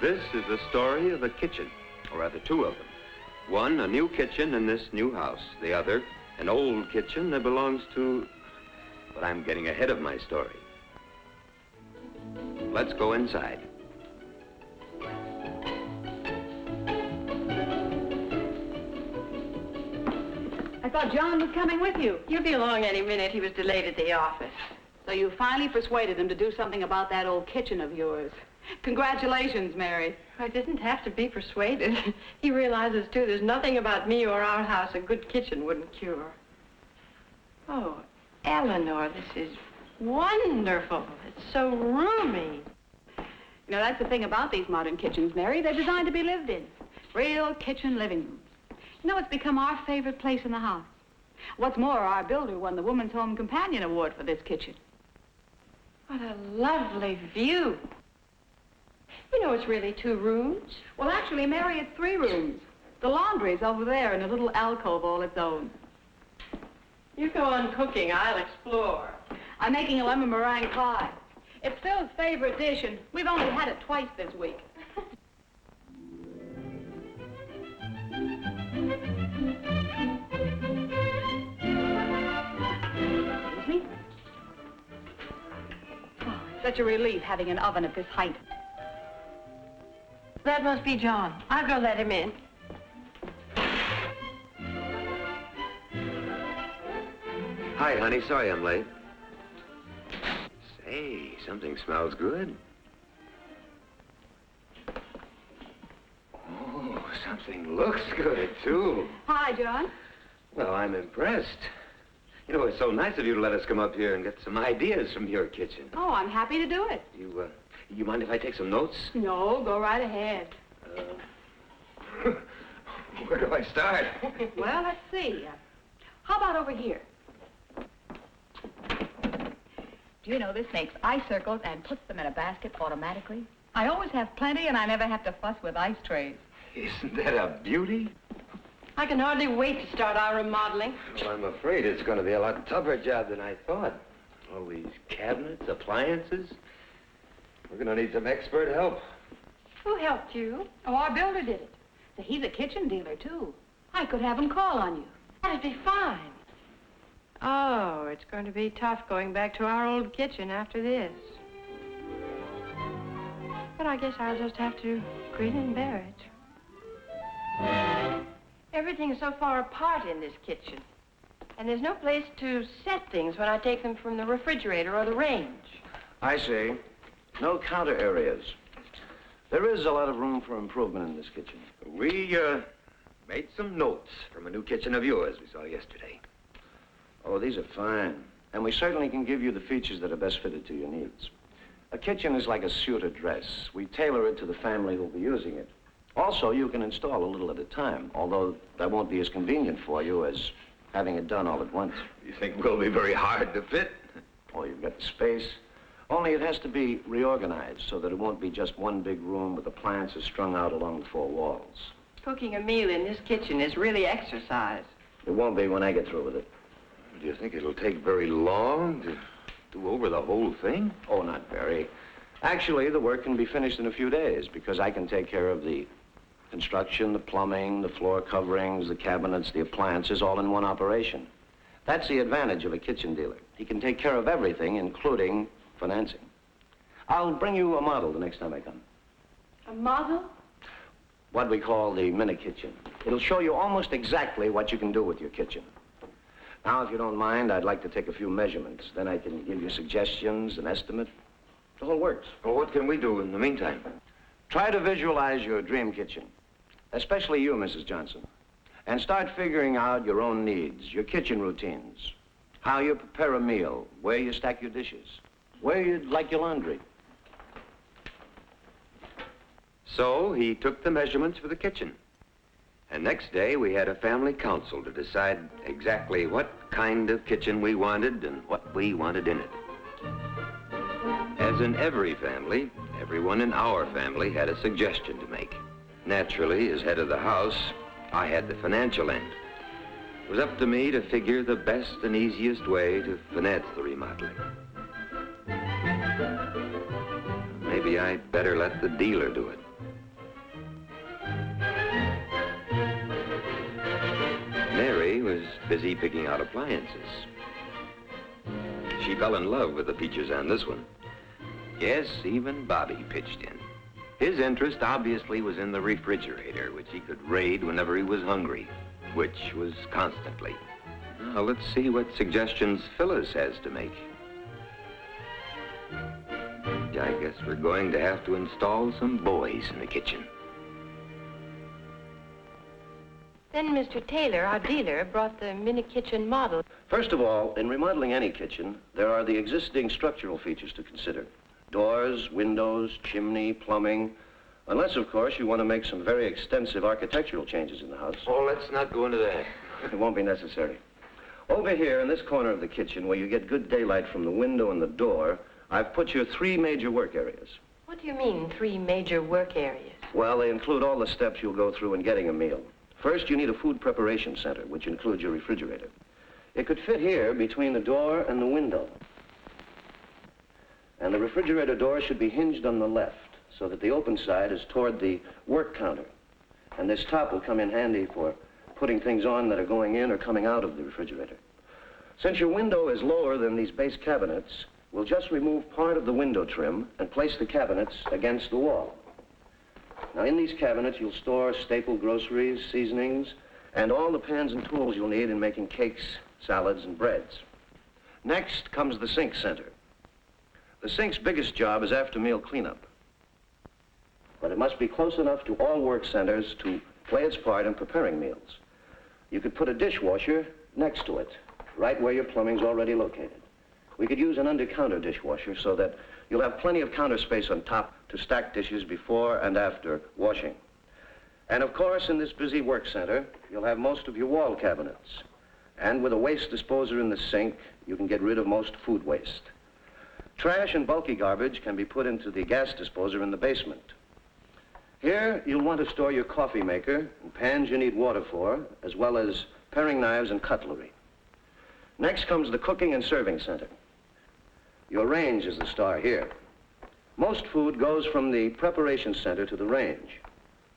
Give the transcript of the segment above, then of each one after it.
This is the story of a kitchen, or rather two of them. One, a new kitchen in this new house. The other, an old kitchen that belongs to... But I'm getting ahead of my story. Let's go inside. I thought John was coming with you. He'll be along any minute. He was delayed at the office. So you finally persuaded him to do something about that old kitchen of yours. Congratulations, Mary. I didn't have to be persuaded. He realizes, too, there's nothing about me or our house a good kitchen wouldn't cure. Oh, Eleanor, this is wonderful. It's so roomy. You know, that's the thing about these modern kitchens, Mary. They're designed to be lived in. Real kitchen living rooms. You know, it's become our favorite place in the house. What's more, our builder won the Woman's Home Companion Award for this kitchen. What a lovely view. You know, it's really 2 rooms. Well, actually, Mary, it's 3 rooms. The laundry's over there in a little alcove all its own. You go on cooking, I'll explore. I'm making a lemon meringue pie. It's Phil's favorite dish, and we've only had it twice this week. Excuse me? Oh, it's such a relief having an oven at this height. That must be John. I'll go let him in. Hi, honey. Sorry I'm late. Say, something smells good. Oh, something looks good, too. Hi, John. Well, I'm impressed. You know, it's so nice of you to let us come up here and get some ideas from your kitchen. Oh, I'm happy to do it. You mind if I take some notes? No, go right ahead. Where do I start? Well, let's see. How about over here? Do you know this makes ice circles and puts them in a basket automatically? I always have plenty and I never have to fuss with ice trays. Isn't that a beauty? I can hardly wait to start our remodeling. Well, I'm afraid it's going to be a lot tougher job than I thought. All these cabinets, appliances. We're going to need some expert help. Who helped you? Oh, our builder did it. So he's a kitchen dealer, too. I could have him call on you. That'd be fine. Oh, it's going to be tough going back to our old kitchen after this. But I guess I'll just have to grin and bear it. Everything's so far apart in this kitchen. And there's no place to set things when I take them from the refrigerator or the range. I see. No counter areas. There is a lot of room for improvement in this kitchen. We, made some notes from a new kitchen of yours we saw yesterday. Oh, these are fine. And we certainly can give you the features that are best fitted to your needs. A kitchen is like a suit or dress. We tailor it to the family who'll be using it. Also, you can install a little at a time, although that won't be as convenient for you as having it done all at once. You think we'll be very hard to fit? Oh, you've got the space. Only it has to be reorganized so that it won't be just one big room with appliances strung out along the 4 walls. Cooking a meal in this kitchen is really exercise. It won't be when I get through with it. Do you think it'll take very long to do over the whole thing? Oh, not very. Actually, the work can be finished in a few days because I can take care of the construction, the plumbing, the floor coverings, the cabinets, the appliances, all in one operation. That's the advantage of a kitchen dealer. He can take care of everything, including financing. I'll bring you a model the next time I come. A model? What we call the mini kitchen. It'll show you almost exactly what you can do with your kitchen. Now, if you don't mind, I'd like to take a few measurements. Then I can give you suggestions, an estimate. The whole works. Well, what can we do in the meantime? Try to visualize your dream kitchen, especially you, Mrs. Johnson, and start figuring out your own needs, your kitchen routines, how you prepare a meal, where you stack your dishes, where you'd like your laundry. So he took the measurements for the kitchen. And next day, we had a family council to decide exactly what kind of kitchen we wanted and what we wanted in it. As in every family, everyone in our family had a suggestion to make. Naturally, as head of the house, I had the financial end. It was up to me to figure the best and easiest way to finance the remodeling. Maybe I'd better let the dealer do it. busy picking out appliances. She fell in love with the features on this one. Yes, even Bobby pitched in. His interest obviously was in the refrigerator, which he could raid whenever he was hungry, which was constantly. Now, let's see what suggestions Phyllis has to make. I guess we're going to have to install some buoys in the kitchen. Then Mr. Taylor, our dealer, brought the mini kitchen model. First of all, in remodeling any kitchen, there are the existing structural features to consider. Doors, windows, chimney, plumbing. Unless, of course, you want to make some very extensive architectural changes in the house. Oh, let's not go into that. It won't be necessary. Over here in this corner of the kitchen, where you get good daylight from the window and the door, I've put your 3 major work areas. What do you mean, 3 major work areas? Well, they include all the steps you'll go through in getting a meal. First, you need a food preparation center, which includes your refrigerator. It could fit here between the door and the window. And the refrigerator door should be hinged on the left, so that the open side is toward the work counter. And this top will come in handy for putting things on that are going in or coming out of the refrigerator. Since your window is lower than these base cabinets, we'll just remove part of the window trim and place the cabinets against the wall. Now, in these cabinets, you'll store staple groceries, seasonings, and all the pans and tools you'll need in making cakes, salads, and breads. Next comes the sink center. The sink's biggest job is after-meal cleanup. But it must be close enough to all work centers to play its part in preparing meals. You could put a dishwasher next to it, right where your plumbing's already located. We could use an under-counter dishwasher so that you'll have plenty of counter space on top to stack dishes before and after washing. And of course, in this busy work center, you'll have most of your wall cabinets. And with a waste disposer in the sink, you can get rid of most food waste. Trash and bulky garbage can be put into the gas disposer in the basement. Here, you'll want to store your coffee maker and pans you need water for, as well as paring knives and cutlery. Next comes the cooking and serving center. Your range is the star here. Most food goes from the preparation center to the range.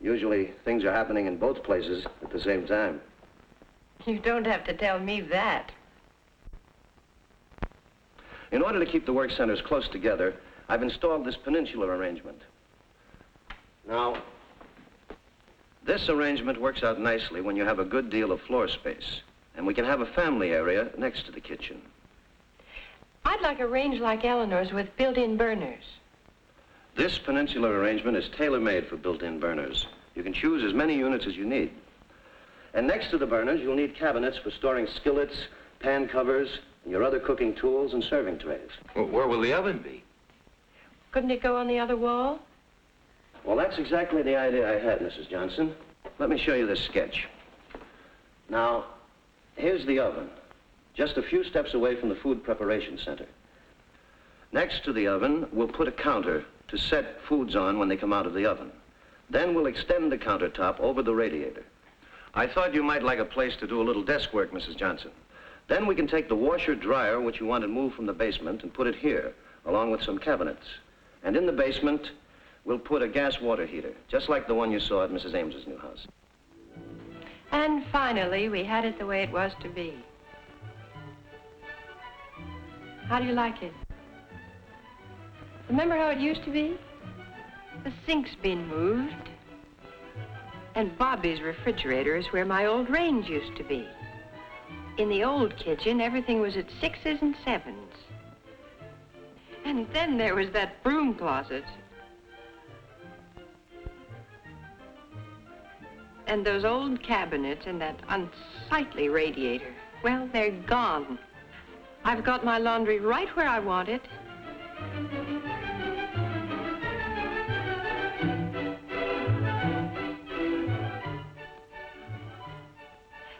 Usually, things are happening in both places at the same time. You don't have to tell me that. In order to keep the work centers close together, I've installed this peninsular arrangement. Now, this arrangement works out nicely when you have a good deal of floor space, and we can have a family area next to the kitchen. I'd like a range like Eleanor's with built-in burners. This peninsular arrangement is tailor-made for built-in burners. You can choose as many units as you need. And next to the burners, you'll need cabinets for storing skillets, pan covers, and your other cooking tools and serving trays. Well, where will the oven be? Couldn't it go on the other wall? Well, that's exactly the idea I had, Mrs. Johnson. Let me show you this sketch. Now, here's the oven, just a few steps away from the food preparation center. Next to the oven, we'll put a counter to set foods on when they come out of the oven. Then we'll extend the countertop over the radiator. I thought you might like a place to do a little desk work, Mrs. Johnson. Then we can take the washer-dryer, which you wanted moved from the basement, and put it here, along with some cabinets. And in the basement, we'll put a gas water heater, just like the one you saw at Mrs. Ames's new house. And finally, we had it the way it was to be. How do you like it? Remember how it used to be? The sink's been moved. And Bobby's refrigerator is where my old range used to be. In the old kitchen, everything was at 6s and 7s. And then there was that broom closet. And those old cabinets and that unsightly radiator. Well, they're gone. I've got my laundry right where I want it.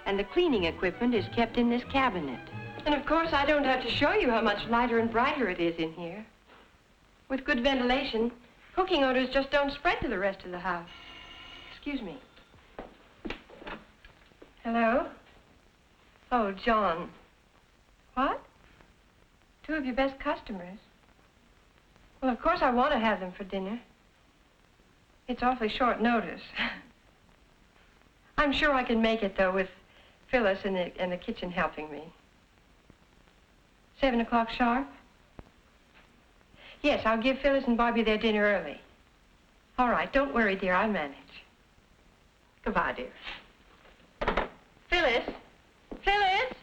And the cleaning equipment is kept in this cabinet. And of course, I don't have to show you how much lighter and brighter it is in here. With good ventilation, cooking odors just don't spread to the rest of the house. Excuse me. Hello? Oh, John. What? 2 of your best customers? Well, of course I want to have them for dinner. It's awfully short notice. I'm sure I can make it, though, with Phyllis in the kitchen helping me. 7 o'clock sharp? Yes, I'll give Phyllis and Bobby their dinner early. All right, don't worry, dear, I'll manage. Goodbye, dear. Phyllis? Phyllis?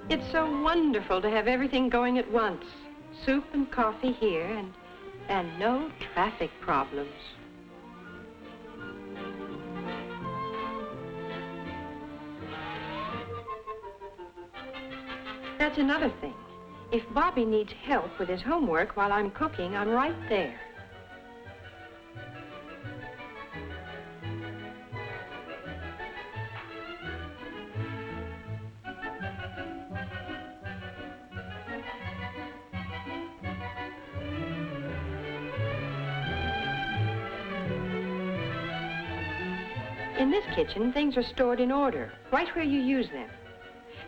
It's so wonderful to have everything going at once. Soup and coffee here and no traffic problems. That's another thing. If Bobby needs help with his homework while I'm cooking, I'm right there. In this kitchen, things are stored in order, right where you use them.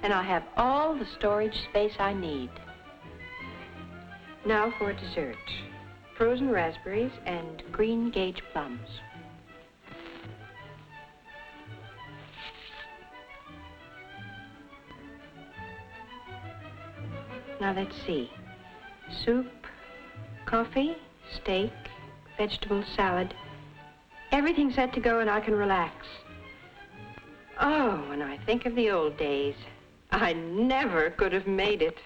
And I have all the storage space I need. Now for dessert. Frozen raspberries and green gage plums. Now let's see. Soup, coffee, steak, vegetable salad. Everything set to go and I can relax. Oh, when I think of the old days, I never could have made it.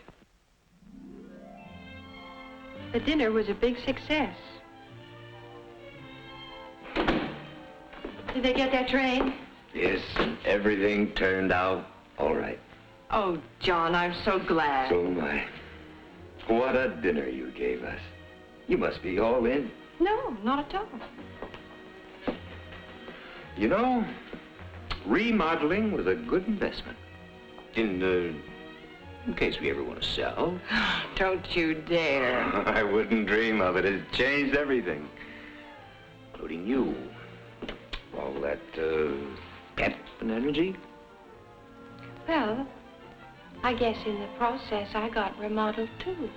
The dinner was a big success. Did they get their train? Yes, everything turned out all right. Oh, John, I'm so glad. So am I. What a dinner you gave us. You must be all in. No, not at all. You know, remodeling was a good investment. In case we ever want to sell. Don't you dare. I wouldn't dream of it. It's changed everything. Including you. All that, pep and energy. Well, I guess in the process I got remodeled too.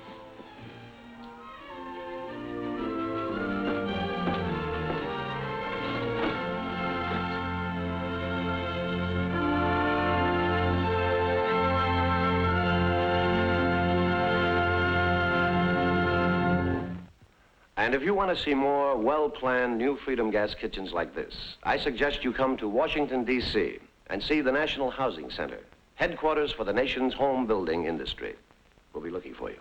And if you want to see more well-planned new Freedom Gas kitchens like this, I suggest you come to Washington, D.C. and see the National Housing Center, headquarters for the nation's home building industry. We'll be looking for you.